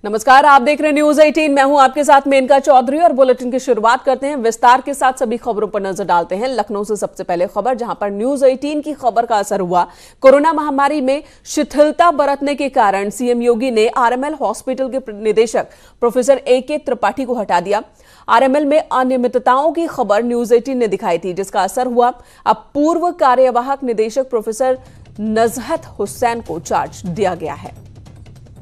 नमस्कार, आप देख रहे हैं न्यूज 18। मैं हूं आपके साथ मेनका चौधरी और बुलेटिन की शुरुआत करते हैं। विस्तार के साथ सभी खबरों पर नजर डालते हैं। लखनऊ से सबसे पहले खबर, जहां पर न्यूज 18 की खबर का असर हुआ। कोरोना महामारी में शिथिलता बरतने के कारण सीएम योगी ने आरएमएल हॉस्पिटल के निदेशक प्रोफेसर AK त्रिपाठी को हटा दिया। आरएमएल में अनियमितताओं की खबर न्यूज 18 ने दिखाई थी, जिसका असर हुआ। अब पूर्व कार्यवाहक निदेशक प्रोफेसर नजहत हुसैन को चार्ज दिया गया है।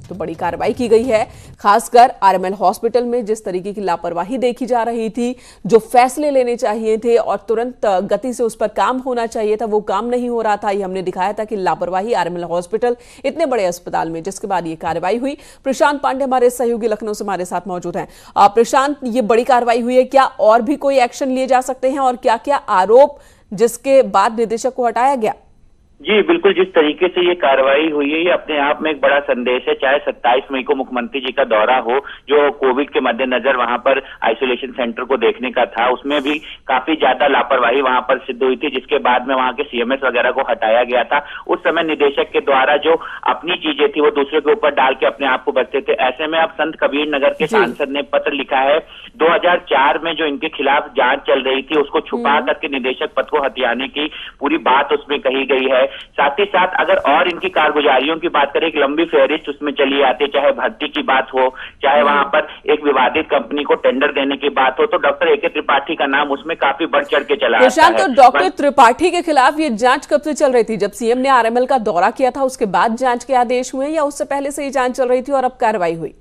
तो बड़ी कार्रवाई की गई है। खासकर आरएमएल हॉस्पिटल में जिस तरीके की लापरवाही देखी जा रही थी, जो फैसले लेने चाहिए थे और तुरंत गति से उस पर काम होना चाहिए था, वो काम नहीं हो रहा था। ये हमने दिखाया था कि लापरवाही आरएमएल हॉस्पिटल, इतने बड़े अस्पताल में, जिसके बाद ये कार्रवाई हुई। प्रशांत पांडे हमारे सहयोगी लखनऊ से हमारे साथ मौजूद हैं। प्रशांत, ये बड़ी कार्रवाई हुई है, क्या और भी कोई एक्शन लिए जा सकते हैं और क्या क्या आरोप जिसके बाद निदेशक को हटाया गया? जी बिल्कुल, जिस तरीके से ये कार्रवाई हुई है, ये अपने आप में एक बड़ा संदेश है। चाहे 27 मई को मुख्यमंत्री जी का दौरा हो, जो कोविड के मद्देनजर वहां पर आइसोलेशन सेंटर को देखने का था, उसमें भी काफी ज्यादा लापरवाही वहां पर सिद्ध हुई थी, जिसके बाद में वहां के CMS वगैरह को हटाया गया था। उस समय निदेशक के द्वारा जो अपनी चीजें थी वो दूसरे के ऊपर डाल के अपने आप को बचते थे। ऐसे में अब संत कबीर नगर के सांसद ने पत्र लिखा है। 2004 में जो इनके खिलाफ जांच चल रही थी, उसको छुपा करके निदेशक पद को हथियाने की पूरी बात उसमें कही गई है। साथ ही साथ अगर और इनकी कारगुजारियों की बात करें, एक लंबी फहरिस्त उसमें चली आती है। चाहे भर्ती की बात हो, चाहे वहां पर एक विवादित कंपनी को टेंडर देने की बात हो, तो डॉक्टर AK त्रिपाठी का नाम उसमें काफी बढ़ चढ़ के चला आता है। तो डॉक्टर त्रिपाठी के खिलाफ ये जांच कब से चल रही थी? जब CM ने आरएमएल का दौरा किया था उसके बाद जांच के आदेश हुए, या उससे पहले से ही जांच चल रही थी और अब कार्रवाई हुई?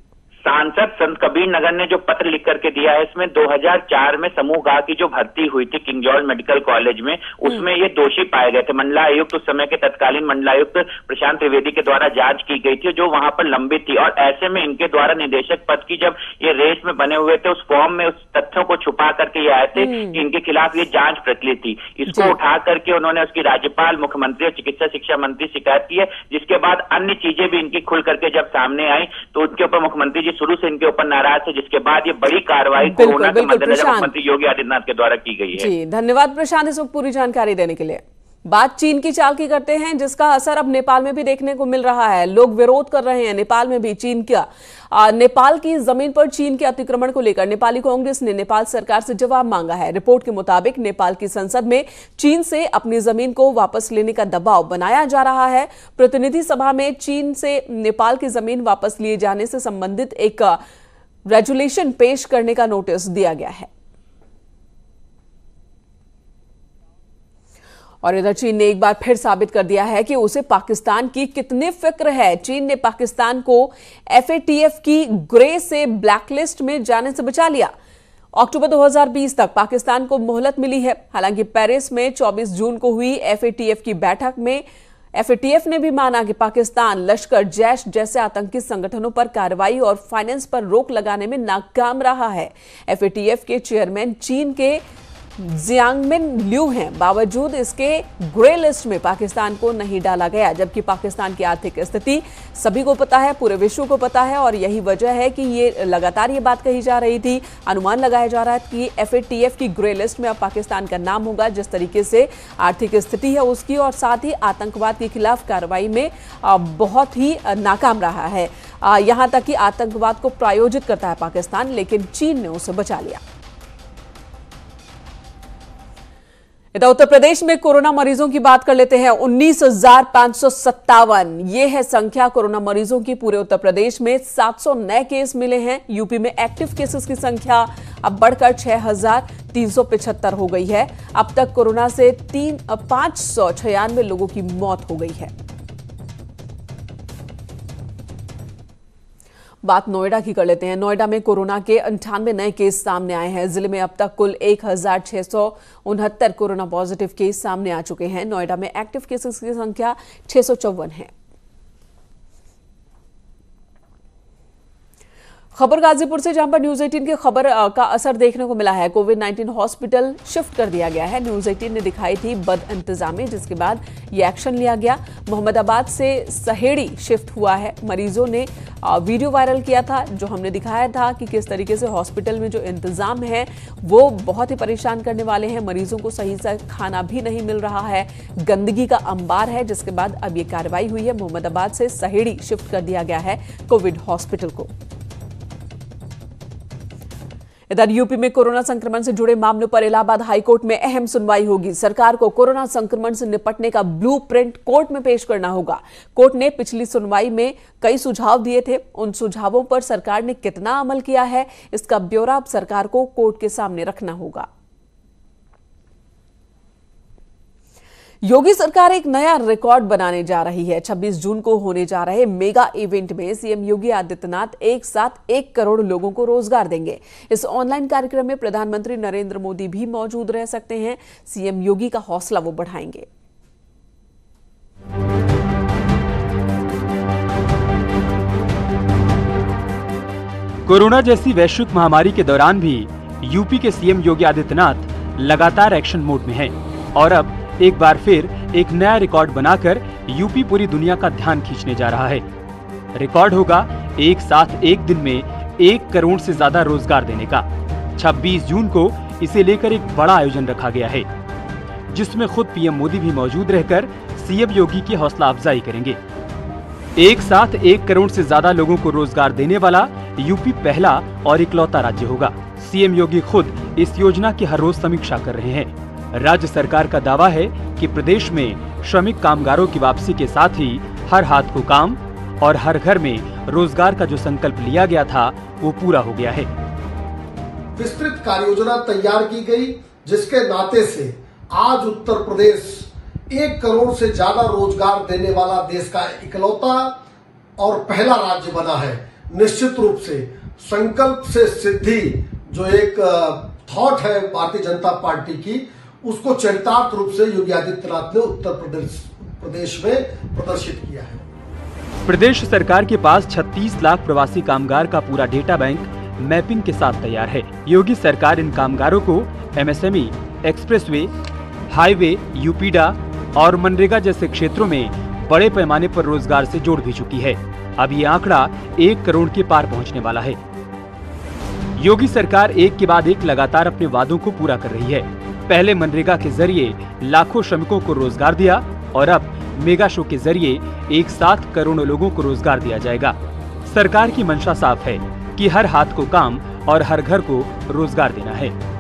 सांसद संत कबीर नगर ने जो पत्र लिख करके दिया है, इसमें 2004 में समूह गा की जो भर्ती हुई थी किंग जॉर्ज मेडिकल कॉलेज में, उसमें ये दोषी पाए गए थे। मंडलायुक्त, उस समय के तत्कालीन मंडलायुक्त प्रशांत त्रिवेदी के द्वारा जांच की गई थी, जो वहां पर लंबित थी। और ऐसे में इनके द्वारा निदेशक पद की जब ये रेस में बने हुए थे, उस फॉर्म में उस तथ्यों को छुपा करके ये आए थे कि इनके खिलाफ ये जांच प्रचलित थी। इसको उठा करके उन्होंने उसकी राज्यपाल, मुख्यमंत्री और चिकित्सा शिक्षा मंत्री शिकायत की है, जिसके बाद अन्य चीजें भी इनकी खुल करके जब सामने आई, तो उनके ऊपर मुख्यमंत्री जी शुरू से इनके ऊपर नाराज थे, जिसके बाद ये बड़ी कार्रवाई कोरोना के मद्देनजर मुख्यमंत्री योगी आदित्यनाथ के द्वारा की गई है। जी धन्यवाद प्रशांत, इस वक्त पूरी जानकारी देने के लिए। बात चीन की चाल की करते हैं, जिसका असर अब नेपाल में भी देखने को मिल रहा है। लोग विरोध कर रहे हैं नेपाल में भी चीन का। नेपाल की जमीन पर चीन के अतिक्रमण को लेकर नेपाली कांग्रेस ने नेपाल सरकार से जवाब मांगा है। रिपोर्ट के मुताबिक नेपाल की संसद में चीन से अपनी जमीन को वापस लेने का दबाव बनाया जा रहा है। प्रतिनिधि सभा में चीन से नेपाल की जमीन वापस लिए जाने से संबंधित एक रेजुलेशन पेश करने का नोटिस दिया गया है। और इधर चीन ने एक बार फिर साबित कर दिया है कि उसे पाकिस्तान की कितनी फिक्र है। चीन ने पाकिस्तान को FATF की ग्रे से ब्लैकलिस्ट में जाने से बचा लिया। अक्टूबर 2020 तक पाकिस्तान को मोहलत मिली है। हालांकि पेरिस में 24 जून को हुई FATF की बैठक में FATF ने भी माना कि पाकिस्तान लश्कर, जैश जैसे आतंकी संगठनों पर कार्रवाई और फाइनेंस पर रोक लगाने में नाकाम रहा है। FATF के चेयरमैन चीन के जियांगमिन ल्यू हैं। बावजूद इसके ग्रे लिस्ट में पाकिस्तान को नहीं डाला गया, जबकि पाकिस्तान की आर्थिक स्थिति सभी को पता है, पूरे विश्व को पता है। और यही वजह है कि ये लगातार ये बात कही जा रही थी, अनुमान लगाया जा रहा है कि FATF की ग्रे लिस्ट में अब पाकिस्तान का नाम होगा, जिस तरीके से आर्थिक स्थिति है उसकी, और साथ ही आतंकवाद के खिलाफ कार्रवाई में बहुत ही नाकाम रहा है। यहां तक कि आतंकवाद को प्रायोजित करता है पाकिस्तान, लेकिन चीन ने उसे बचा लिया। इधर उत्तर प्रदेश में कोरोना मरीजों की बात कर लेते हैं। 19,557 ये है संख्या कोरोना मरीजों की। पूरे उत्तर प्रदेश में 700 नए केस मिले हैं। यूपी में एक्टिव केसेस की संख्या अब बढ़कर 6,375 हो गई है। अब तक कोरोना से 596 लोगों की मौत हो गई है। बात नोएडा की कर लेते हैं। नोएडा में कोरोना के 98 नए केस सामने आए हैं। जिले में अब तक कुल 1,669 कोरोना पॉजिटिव केस सामने आ चुके हैं। नोएडा में एक्टिव केसेस की संख्या 654 है। खबर गाजीपुर से, जहां पर न्यूज 18 की खबर का असर देखने को मिला है। कोविड-19 हॉस्पिटल शिफ्ट कर दिया गया है। न्यूज 18 ने दिखाई थी बद इंतजामी, जिसके बाद ये एक्शन लिया गया। मोहम्मदाबाद से सहेड़ी शिफ्ट हुआ है। मरीजों ने वीडियो वायरल किया था, जो हमने दिखाया था कि किस तरीके से हॉस्पिटल में जो इंतजाम है वो बहुत ही परेशान करने वाले हैं। मरीजों को सही से खाना भी नहीं मिल रहा है, गंदगी का अंबार है, जिसके बाद अब ये कार्रवाई हुई है। मोहम्मदाबाद से सहेड़ी शिफ्ट कर दिया गया है कोविड हॉस्पिटल को। इधर यूपी में कोरोना संक्रमण से जुड़े मामलों पर इलाहाबाद हाईकोर्ट में अहम सुनवाई होगी। सरकार को कोरोना संक्रमण से निपटने का ब्लूप्रिंट कोर्ट में पेश करना होगा। कोर्ट ने पिछली सुनवाई में कई सुझाव दिए थे। उन सुझावों पर सरकार ने कितना अमल किया है, इसका ब्यौरा अब सरकार को कोर्ट के सामने रखना होगा। योगी सरकार एक नया रिकॉर्ड बनाने जा रही है। 26 जून को होने जा रहे मेगा इवेंट में सीएम योगी आदित्यनाथ एक साथ 1 करोड़ लोगों को रोजगार देंगे। इस ऑनलाइन कार्यक्रम में प्रधानमंत्री नरेंद्र मोदी भी मौजूद रह सकते हैं। सीएम योगी का हौसला वो बढ़ाएंगे। कोरोना जैसी वैश्विक महामारी के दौरान भी यूपी के सीएम योगी आदित्यनाथ लगातार एक्शन मोड में हैं और अब एक बार फिर एक नया रिकॉर्ड बनाकर यूपी पूरी दुनिया का ध्यान खींचने जा रहा है। रिकॉर्ड होगा एक साथ एक दिन में 1 करोड़ से ज्यादा रोजगार देने का। 26 जून को इसे लेकर एक बड़ा आयोजन रखा गया है, जिसमें खुद पीएम मोदी भी मौजूद रहकर सीएम योगी की हौसला अफजाई करेंगे। एक साथ 1 करोड़ से ज्यादा लोगों को रोजगार देने वाला यूपी पहला और इकलौता राज्य होगा। सीएम योगी खुद इस योजना की हर रोज समीक्षा कर रहे हैं। राज्य सरकार का दावा है कि प्रदेश में श्रमिक कामगारों की वापसी के साथ ही हर हाथ को काम और हर घर में रोजगार का जो संकल्प लिया गया था वो पूरा हो गया है। विस्तृत कार्य योजना तैयार की गई, जिसके नाते से आज उत्तर प्रदेश 1 करोड़ से ज्यादा रोजगार देने वाला देश का इकलौता और पहला राज्य बना है। निश्चित रूप से संकल्प से सिद्धि जो एक थॉट है भारतीय जनता पार्टी की, उसको चरितार्थ रूप से योगी आदित्यनाथ ने उत्तर प्रदेश में प्रदर्शित किया है। प्रदेश सरकार के पास 36 लाख प्रवासी कामगार का पूरा डेटा बैंक मैपिंग के साथ तैयार है। योगी सरकार इन कामगारों को एमएसएमई, एक्सप्रेसवे, हाईवे, यूपीडा और मनरेगा जैसे क्षेत्रों में बड़े पैमाने पर रोजगार से जोड़ भी चुकी है। अब ये आंकड़ा 1 करोड़ के पार पहुंचने वाला है। योगी सरकार एक के बाद एक लगातार अपने वादों को पूरा कर रही है। पहले मनरेगा के जरिए लाखों श्रमिकों को रोजगार दिया और अब मेगा शो के जरिए एक साथ करोड़ों लोगों को रोजगार दिया जाएगा। सरकार की मंशा साफ है कि हर हाथ को काम और हर घर को रोजगार देना है।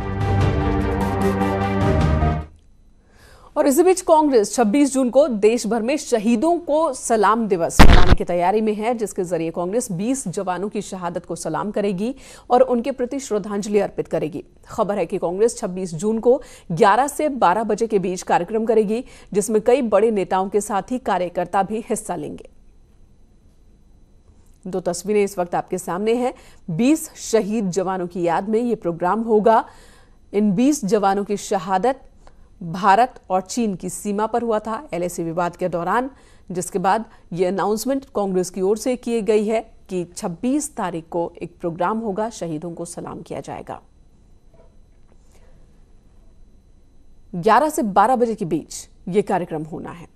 और इसी बीच कांग्रेस 26 जून को देश भर में शहीदों को सलाम दिवस मनाने की तैयारी में है, जिसके जरिए कांग्रेस 20 जवानों की शहादत को सलाम करेगी और उनके प्रति श्रद्धांजलि अर्पित करेगी। खबर है कि कांग्रेस 26 जून को 11 से 12 बजे के बीच कार्यक्रम करेगी, जिसमें कई बड़े नेताओं के साथ ही कार्यकर्ता भी हिस्सा लेंगे। 2 तस्वीरें इस वक्त आपके सामने हैं। 20 शहीद जवानों की याद में ये प्रोग्राम होगा। इन 20 जवानों की शहादत भारत और चीन की सीमा पर हुआ था एलएसी विवाद के दौरान, जिसके बाद ये अनाउंसमेंट कांग्रेस की ओर से की गई है कि 26 तारीख को एक प्रोग्राम होगा, शहीदों को सलाम किया जाएगा। 11 से 12 बजे के बीच ये कार्यक्रम होना है।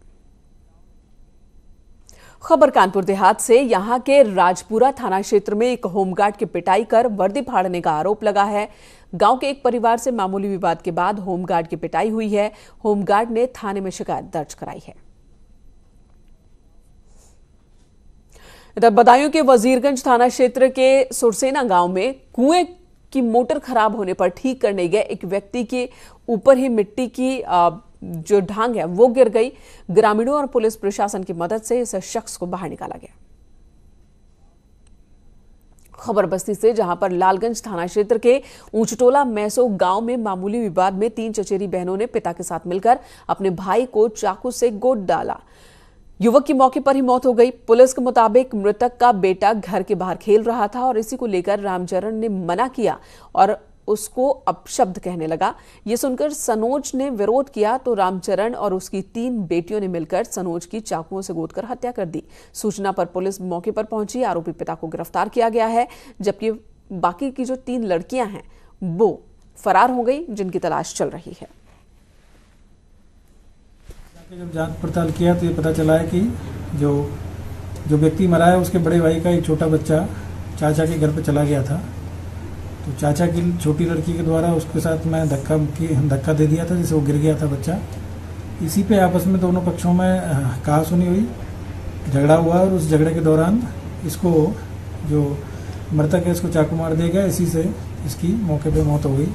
खबर कानपुर देहात से। यहां के राजपुरा थाना क्षेत्र में एक होमगार्ड की पिटाई कर वर्दी फाड़ने का आरोप लगा है। गांव के एक परिवार से मामूली विवाद के बाद होमगार्ड की पिटाई हुई है। होमगार्ड ने थाने में शिकायत दर्ज कराई है। इधर बदायूं के वजीरगंज थाना क्षेत्र के सुरसेना गांव में कुएं की मोटर खराब होने पर ठीक करने गए एक व्यक्ति के ऊपर ही मिट्टी की जो ढांग है वो गिर गई। ग्रामीणों और पुलिस प्रशासन की मदद से इस शख्स को बाहर निकाला गया। खबर बस्ती से, जहां पर लालगंज थाना क्षेत्र के ऊंचटोला मैसो गांव में मामूली विवाद में 3 चचेरी बहनों ने पिता के साथ मिलकर अपने भाई को चाकू से गोद डाला। युवक की मौके पर ही मौत हो गई। पुलिस के मुताबिक मृतक का बेटा घर के बाहर खेल रहा था और इसी को लेकर रामचरण ने मना किया और उसको अपशब्द कहने लगा। ये सुनकर सनोज ने विरोध किया तो रामचरण और उसकी 3 बेटियों ने मिलकर सनोज की चाकुओं से गोदकर हत्या कर दी। सूचना पर पुलिस मौके पर पहुंची। आरोपी पिता को गिरफ्तार किया गया है, जबकि बाकी की जो 3 लड़कियां हैं वो फरार हो गई, जिनकी तलाश चल रही है। जब जांच पड़ताल किया तो ये पता चला है कि जो व्यक्ति मरा है उसके बड़े भाई का एक छोटा बच्चा चाचा के घर पर चला गया था। तो चाचा की छोटी लड़की के द्वारा उसके साथ मैं धक्का दे दिया था, जिससे वो गिर गया था बच्चा। इसी पे आपस में दोनों पक्षों में कहासुनी हुई, झगड़ा हुआ और उस झगड़े के दौरान इसको जो मृतक है इसको चाकू मार दिया गया। इसी से इसकी मौके पे मौत हो गई।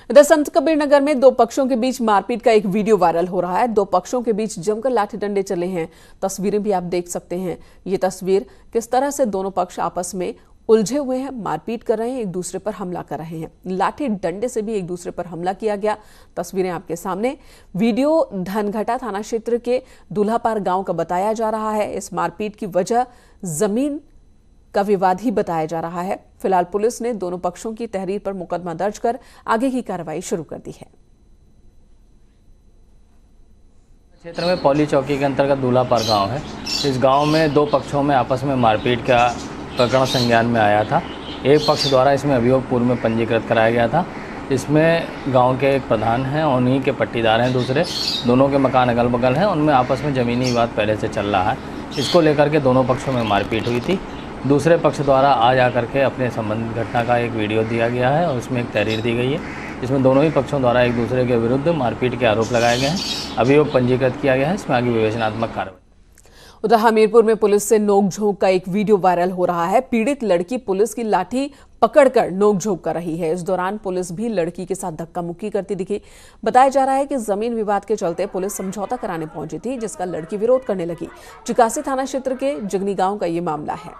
इधर संत कबीर नगर में दो पक्षों के बीच मारपीट का एक वीडियो वायरल हो रहा है। दो पक्षों के बीच जमकर लाठी डंडे चले हैं। तस्वीरें भी आप देख सकते हैं। ये तस्वीर किस तरह से दोनों पक्ष आपस में उलझे हुए हैं, मारपीट कर रहे हैं, एक दूसरे पर हमला कर रहे हैं। लाठी डंडे से भी एक दूसरे पर हमला किया गया। तस्वीरें आपके सामने। वीडियो धनघटा थाना क्षेत्र के दूल्हापार गांव का बताया जा रहा है। इस मारपीट की वजह जमीन का विवाद ही बताया जा रहा है। फिलहाल पुलिस ने दोनों पक्षों की तहरीर पर मुकदमा दर्ज कर आगे की कार्रवाई शुरू कर दी है। क्षेत्र में पौली चौकी के अंतर्गत दूल्हापार गांव है। इस गांव में दो पक्षों में आपस में मारपीट का प्रकरण संज्ञान में आया था। एक पक्ष द्वारा इसमें अभियोग पूर्व में पंजीकृत कराया गया था। इसमें गांव के एक प्रधान हैं, उन्हीं के पट्टीदार हैं दूसरे, दोनों के मकान अगल बगल हैं। उनमें आपस में ज़मीनी विवाद पहले से चल रहा है। इसको लेकर के दोनों पक्षों में मारपीट हुई थी। दूसरे पक्ष द्वारा आज आकर के अपने संबंधित घटना का एक वीडियो दिया गया है और इसमें एक तहरीर दी गई है। इसमें दोनों ही पक्षों द्वारा एक दूसरे के विरुद्ध मारपीट के आरोप लगाए गए हैं। अभियोग पंजीकृत किया गया है। इसमें आगे विवेचनात्मक कार्रवाई। उधर हमीरपुर में पुलिस से नोकझोंक का एक वीडियो वायरल हो रहा है। पीड़ित लड़की पुलिस की लाठी पकड़कर नोकझोंक कर रही है। इस दौरान पुलिस भी लड़की के साथ धक्का मुक्की करती दिखी। बताया जा रहा है कि जमीन विवाद के चलते पुलिस समझौता कराने पहुंची थी, जिसका लड़की विरोध करने लगी। चिकासी थाना क्षेत्र के जगनी गांव का ये मामला है।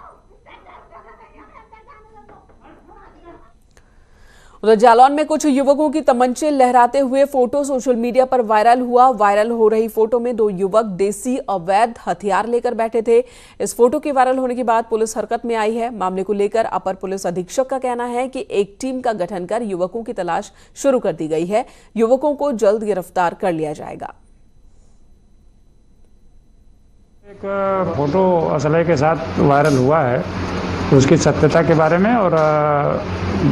उधर जालौन में कुछ युवकों की तमंचे लहराते हुए फोटो सोशल मीडिया पर वायरल हुआ। वायरल हो रही फोटो में दो युवक देसी अवैध हथियार लेकर बैठे थे। इस फोटो के वायरल होने के बाद पुलिस हरकत में आई है। मामले को लेकर अपर पुलिस अधीक्षक का कहना है कि एक टीम का गठन कर युवकों की तलाश शुरू कर दी गई है। युवकों को जल्द गिरफ्तार कर लिया जाएगा। एक फोटो असलहे के साथ वायरल हुआ है, उसकी सत्यता के बारे में और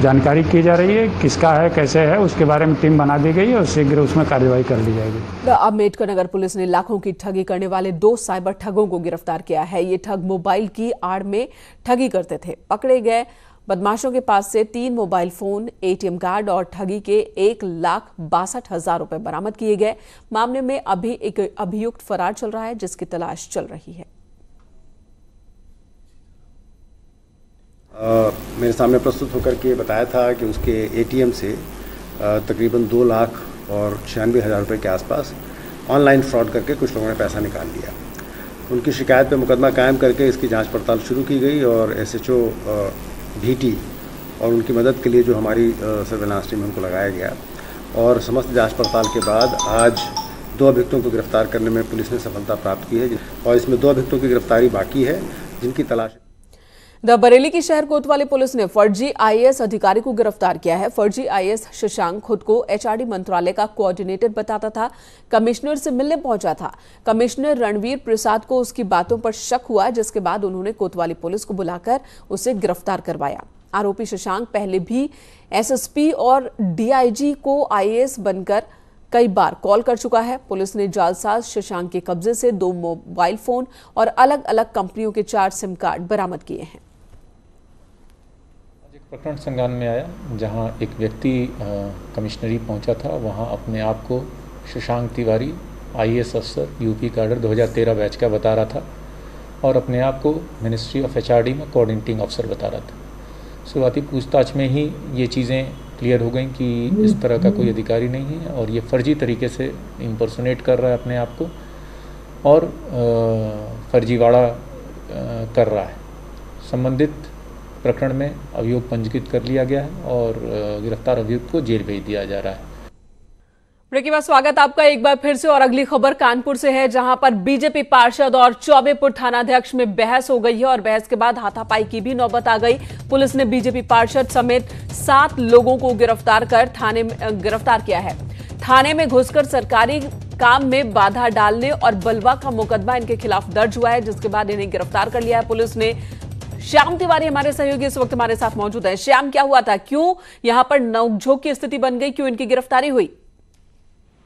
जानकारी की जा रही है। किसका है, कैसे है, उसके बारे में टीम बना दी गई है और शीघ्र उसमें कार्रवाई कर ली जाएगी। अम्बेडकर नगर पुलिस ने लाखों की ठगी करने वाले दो साइबर ठगों को गिरफ्तार किया है। ये ठग मोबाइल की आड़ में ठगी करते थे। पकड़े गए बदमाशों के पास से 3 मोबाइल फोन, ATM कार्ड और ठगी के 1,62,000 रुपए बरामद किए गए। मामले में अभी एक अभियुक्त फरार चल रहा है, जिसकी तलाश चल रही है। मेरे सामने प्रस्तुत होकर के बताया था कि उसके ATM से तकरीबन 2,96,000 रुपये के आसपास ऑनलाइन फ्रॉड करके कुछ लोगों ने पैसा निकाल लिया। उनकी शिकायत पे मुकदमा कायम करके इसकी जांच पड़ताल शुरू की गई और SHO VT और उनकी मदद के लिए जो हमारी सर्विलांस टीम उनको लगाया गया और समस्त जांच पड़ताल के बाद आज 2 अभियुक्तों को गिरफ्तार करने में पुलिस ने सफलता प्राप्त की है और इसमें 2 अभियुक्तों की गिरफ्तारी बाकी है, जिनकी तलाश। बरेली की शहर कोतवाली पुलिस ने फर्जी IAS अधिकारी को गिरफ्तार किया है। फर्जी IAS शशांक खुद को HRD मंत्रालय का कोऑर्डिनेटर बताता था। कमिश्नर से मिलने पहुंचा था। कमिश्नर रणवीर प्रसाद को उसकी बातों पर शक हुआ, जिसके बाद उन्होंने कोतवाली पुलिस को बुलाकर उसे गिरफ्तार करवाया। आरोपी शशांक पहले भी SSP और DIG को IAS बनकर कई बार कॉल कर चुका है। पुलिस ने जालसाज शशांक के कब्जे से 2 मोबाइल फोन और अलग अलग कंपनियों के 4 सिम कार्ड बरामद किए हैं। प्रकरण संज्ञान में आया जहां एक व्यक्ति कमिश्नरी पहुंचा था। वहां अपने आप को शशांक तिवारी IAS अफसर UP कैडर 2013 बैच का बता रहा था और अपने आप को मिनिस्ट्री ऑफ HRD में कोऑर्डिनेटिंग अफसर बता रहा था। शुरुआती पूछताछ में ही ये चीज़ें क्लियर हो गई कि इस तरह का कोई अधिकारी नहीं है और ये फर्जी तरीके से इम्पर्सोनेट कर रहा है अपने आप को और फर्जीवाड़ा कर रहा है। संबंधित प्रकरण में अभियोग पंजीकृत कर लिया गया है और गिरफ्तार अभियुक्त को जेल भेज दिया जा रहा है। ब्रेक के बाद स्वागत आपका एक बार फिर से और अगली खबर कानपुर से है, जहां पर बीजेपी पार्षद और चौबेपुर थानाध्यक्ष में बहस हो गई है और बहस के बाद हाथापाई की भी नौबत आ गई। पुलिस ने बीजेपी पार्षद समेत 7 लोगों को गिरफ्तार किया है। थाने में घुसकर सरकारी काम में बाधा डालने और बलवा का मुकदमा इनके खिलाफ दर्ज हुआ है, जिसके बाद इन्हें गिरफ्तार कर लिया है पुलिस ने। श्याम तिवारी हमारे सहयोगी इस वक्त हमारे साथ मौजूद है। श्याम, क्या हुआ था? क्यों यहां पर नोकझोंक की स्थिति बन गई? क्यों इनकी गिरफ्तारी हुई?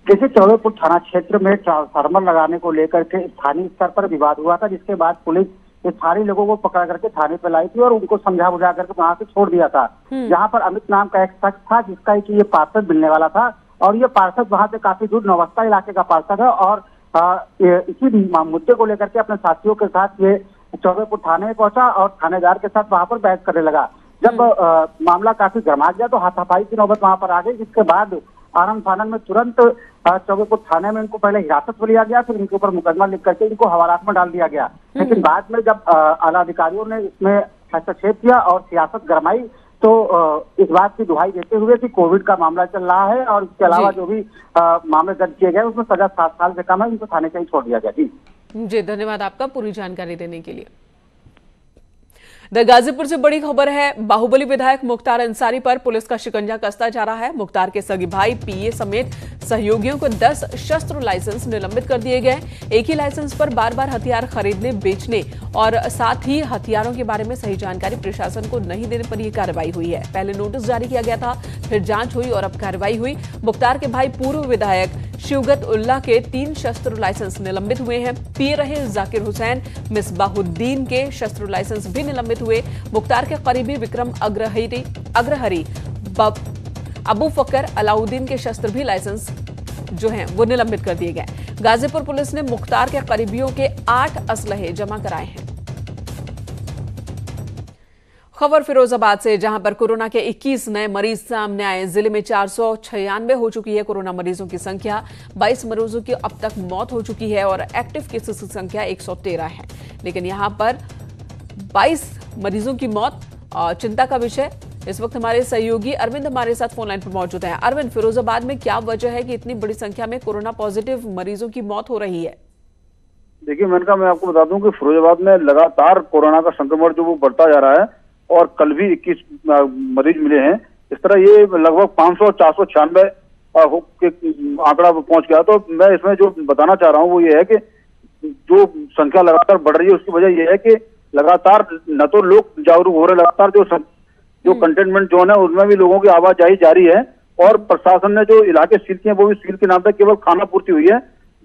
जैसे चौबेपुर थाना क्षेत्र में ट्रांसफार्मर लगाने को लेकर के स्थानीय स्तर पर विवाद हुआ था, जिसके बाद पुलिस इस सारे लोगों को पकड़ करके थाने पे लाई थी और उनको समझा बुझा करके वहां से छोड़ दिया था। जहां पर अमित नाम का एक शख्स था, जिसका कि ये पार्षद मिलने वाला था और ये पार्षद वहां से काफी दूर नौबस्ता इलाके का पार्षद है और इसी मुद्दे को लेकर के अपने साथियों के साथ ये चौबेपुर थाने पहुंचा और थानेदार के साथ वहां पर बहस करने लगा। जब मामला काफी गरमा गया तो हाथापाई की नौबत वहां पर आ गई, जिसके बाद आनंद फानन में तुरंत चौबेपुर थाने में इनको पहले हिरासत में लिया गया, फिर इनके ऊपर मुकदमा लिख करके इनको हवालात में डाल दिया गया। लेकिन बाद में जब आला अधिकारियों ने इसमें हस्तक्षेप किया और सियासत गरमाई तो इस बात की दुहाई देते हुए कि कोविड का मामला चल रहा है और इसके अलावा जो भी मामले दर्ज किए गए उसमें सजा 7 साल से कम है, इनको थाने से ही छोड़ दिया गया। जी धन्यवाद आपका पूरी जानकारी देने के लिए। गाजीपुर से बड़ी खबर है, बाहुबली विधायक मुख्तार अंसारी पर पुलिस का शिकंजा कसता जा रहा है। मुख्तार के सगे भाई पीए समेत सहयोगियों को 10 शस्त्र लाइसेंस निलंबित कर दिए गए। एक ही लाइसेंस पर बार बार हथियार खरीदने, बेचने और साथ ही हथियारों के बारे में सही जानकारी प्रशासन को नहीं देने पर यह कार्रवाई हुई है। पहले नोटिस जारी किया गया था, फिर जांच हुई और अब कार्रवाई हुई। मुख्तार के भाई पूर्व विधायक शिवगत उल्लाह के 3 शस्त्र लाइसेंस निलंबित हुए हैं। पीए रहे जाकिर हुसैन मिसबाहुद्दीन के शस्त्र लाइसेंस भी निलंबित हुए। मुख्तार के करीबी विक्रम अग्रहरी अबू फकर अलाउद्दीन के शस्त्र भी लाइसेंस जो हैं वो निलंबित कर दिए गए। गाजीपुर पुलिस ने मुख्तार के करीबियों के 8 असलहे जमा कराए हैं। खबर फिरोजाबाद से, जहां पर कोरोना के 21 नए मरीज सामने आए। जिले में 496 हो चुकी है कोरोना मरीजों की संख्या। 22 मरीजों की अब तक मौत हो चुकी है और एक्टिव केसेस की संख्या 113 है। लेकिन यहां पर 22 मरीजों की मौत चिंता का विषय। इस वक्त हमारे सहयोगी अरविंद हमारे साथ फोन लाइन पर मौजूद हैं। अरविंद, फिरोजाबाद में क्या वजह है कि इतनी बड़ी संख्या में कोरोना पॉजिटिव मरीजों की मौत हो रही है? देखिए मेनका, मैं आपको बता दूं कि फिरोजाबाद में लगातार कोरोना का संक्रमण जो वो बढ़ता जा रहा है और कल भी 21 मरीज मिले हैं। इस तरह ये लगभग 500-496 के आंकड़ा पहुंच गया। तो मैं इसमें जो बताना चाह रहा हूँ वो ये है कि जो संख्या लगातार बढ़ रही है उसकी वजह ये है कि लगातार न तो लोग जागरूक हो रहे, लगातार जो कंटेनमेंट जोन है उसमें भी लोगों की आवाजाही जारी है और प्रशासन ने जो इलाके सील किए हैं वो भी सील के नाम पर केवल खाना पूर्ति हुई है।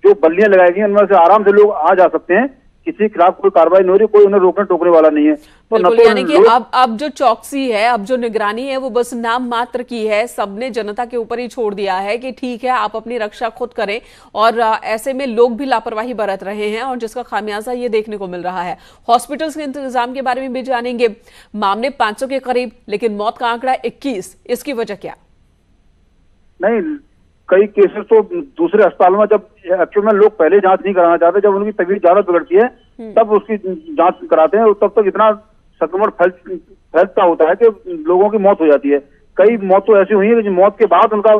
जो बल्लियां लगाई गई हैं उनमें से आराम से लोग आ जा सकते हैं, किसी के खिलाफ कोई कार्रवाई नहीं हो रही, कोई उन्हें रोकने टोकने वाला नहीं है। तो यानी कि अब जो चौकसी है, अब जो निगरानी है वो बस नाम मात्र की है। सबने जनता के ऊपर ही छोड़ दिया है कि ठीक है आप अपनी रक्षा खुद करें और ऐसे में लोग भी लापरवाही बरत रहे हैं और जिसका खामियाजा ये देखने को मिल रहा है। हॉस्पिटल्स के इंतजाम के बारे में भी जानेंगे। मामले 500 के करीब, लेकिन मौत का आंकड़ा 21, इसकी वजह क्या? नहीं, कई केसेस तो दूसरे अस्पतालों में जब एक्चुअल में लोग पहले जांच नहीं कराना चाहते, जब उनकी तबीयत ज्यादा बिगड़ती है तब उसकी जांच कराते हैं और तब तक इतना संक्रमण फैलता होता है कि लोगों की मौत हो जाती है। कई मौत तो ऐसी हुई है कि मौत के बाद उनका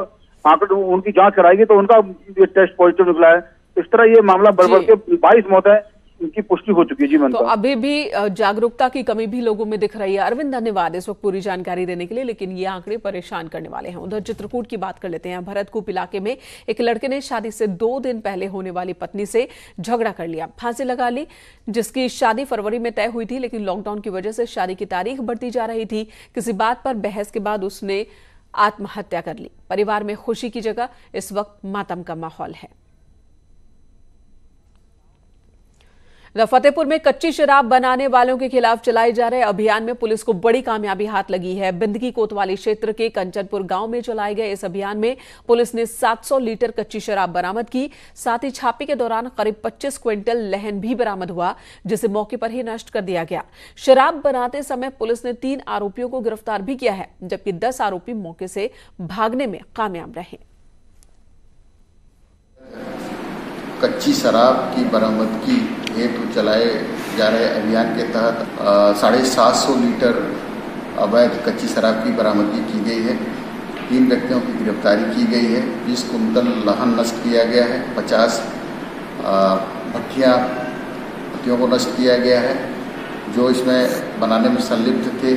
आंकड़ा उनकी जांच कराएगी तो उनका टेस्ट पॉजिटिव निकला है। इस तरह ये मामला बढ़ बढ़ के 22 मौतें इनकी पुष्टि हो चुकी है। जी तो अभी भी जागरूकता की कमी भी लोगों में दिख रही है। अरविंद, धन्यवाद इस वक्त पूरी जानकारी देने के लिए। लेकिन ये आंकड़े परेशान करने वाले हैं। उधर चित्रकूट की बात कर लेते हैं। भरतकूप इलाके में एक लड़के ने शादी से 2 दिन पहले होने वाली पत्नी से झगड़ा कर लिया, फांसी लगा ली, जिसकी शादी फरवरी में तय हुई थी। लेकिन लॉकडाउन की वजह से शादी की तारीख बढ़ती जा रही थी। किसी बात पर बहस के बाद उसने आत्महत्या कर ली। परिवार में खुशी की जगह इस वक्त मातम का माहौल है। फतेहपुर में कच्ची शराब बनाने वालों के खिलाफ चलाए जा रहे अभियान में पुलिस को बड़ी कामयाबी हाथ लगी है। बिंदगी कोतवाली क्षेत्र के कंचनपुर गांव में चलाए गए इस अभियान में पुलिस ने 700 लीटर कच्ची शराब बरामद की। साथ ही छापे के दौरान करीब 25 क्विंटल लहन भी बरामद हुआ, जिसे मौके पर ही नष्ट कर दिया गया। शराब बनाते समय पुलिस ने 3 आरोपियों को गिरफ्तार भी किया है, जबकि 10 आरोपी मौके से भागने में कामयाब रहे। कच्ची शराब की बरामदगी हेतु चलाए जा रहे अभियान के तहत 750 लीटर अवैध कच्ची शराब की बरामदगी की गई है। 3 व्यक्तियों की गिरफ्तारी की गई है। 20 कुंतल लहन नष्ट किया गया है। 50 भट्टियों को नष्ट किया गया है। जो इसमें बनाने में संलिप्त थे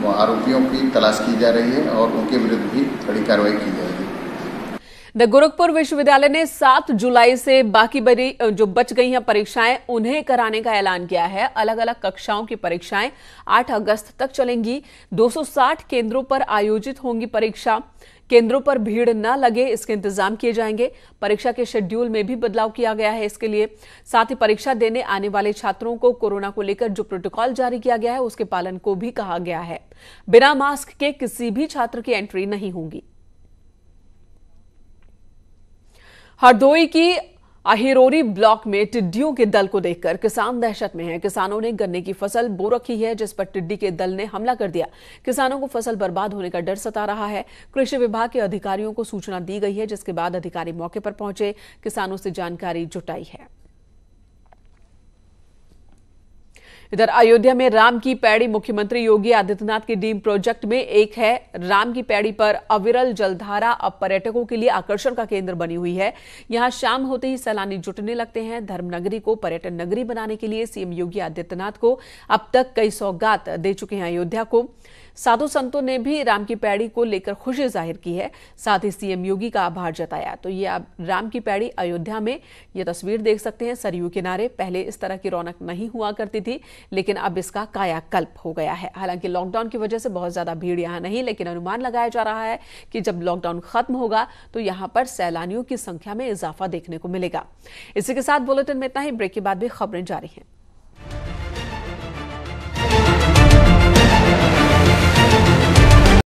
वो आरोपियों की तलाश की जा रही है और उनके विरुद्ध भी कड़ी कार्रवाई की जाएगी। गोरखपुर विश्वविद्यालय ने 7 जुलाई से बाकी जो बच गई हैं परीक्षाएं उन्हें कराने का ऐलान किया है। अलग अलग कक्षाओं की परीक्षाएं 8 अगस्त तक चलेंगी। 260 केंद्रों पर आयोजित होंगी परीक्षा। केंद्रों पर भीड़ न लगे इसके इंतजाम किए जाएंगे। परीक्षा के शेड्यूल में भी बदलाव किया गया है इसके लिए। साथ ही परीक्षा देने आने वाले छात्रों को कोरोना को लेकर जो प्रोटोकॉल जारी किया गया है उसके पालन को भी कहा गया है। बिना मास्क के किसी भी छात्र की एंट्री नहीं होगी। हरदोई की अहिरोरी ब्लॉक में टिड्डियों के दल को देखकर किसान दहशत में हैं। किसानों ने गन्ने की फसल बो रखी है, जिस पर टिड्डी के दल ने हमला कर दिया। किसानों को फसल बर्बाद होने का डर सता रहा है। कृषि विभाग के अधिकारियों को सूचना दी गई है, जिसके बाद अधिकारी मौके पर पहुंचे, किसानों से जानकारी जुटाई है। इधर अयोध्या में राम की पैड़ी मुख्यमंत्री योगी आदित्यनाथ के ड्रीम प्रोजेक्ट में एक है। राम की पैड़ी पर अविरल जलधारा अब पर्यटकों के लिए आकर्षण का केंद्र बनी हुई है। यहां शाम होते ही सैलानी जुटने लगते हैं। धर्मनगरी को पर्यटन नगरी बनाने के लिए सीएम योगी आदित्यनाथ को अब तक कई सौगात दे चुके हैं। अयोध्या को साधु संतों ने भी राम की पैड़ी को लेकर खुशी जाहिर की है, साथ ही सीएम योगी का आभार जताया। तो ये अब राम की पैड़ी अयोध्या में ये तस्वीर देख सकते हैं सरयू किनारे। पहले इस तरह की रौनक नहीं हुआ करती थी, लेकिन अब इसका कायाकल्प हो गया है। हालांकि लॉकडाउन की वजह से बहुत ज्यादा भीड़ यहां नहीं, लेकिन अनुमान लगाया जा रहा है कि जब लॉकडाउन खत्म होगा तो यहां पर सैलानियों की संख्या में इजाफा देखने को मिलेगा। इसी के साथ बुलेटिन में इतना ही। ब्रेक के बाद भी खबरें जारी हैं।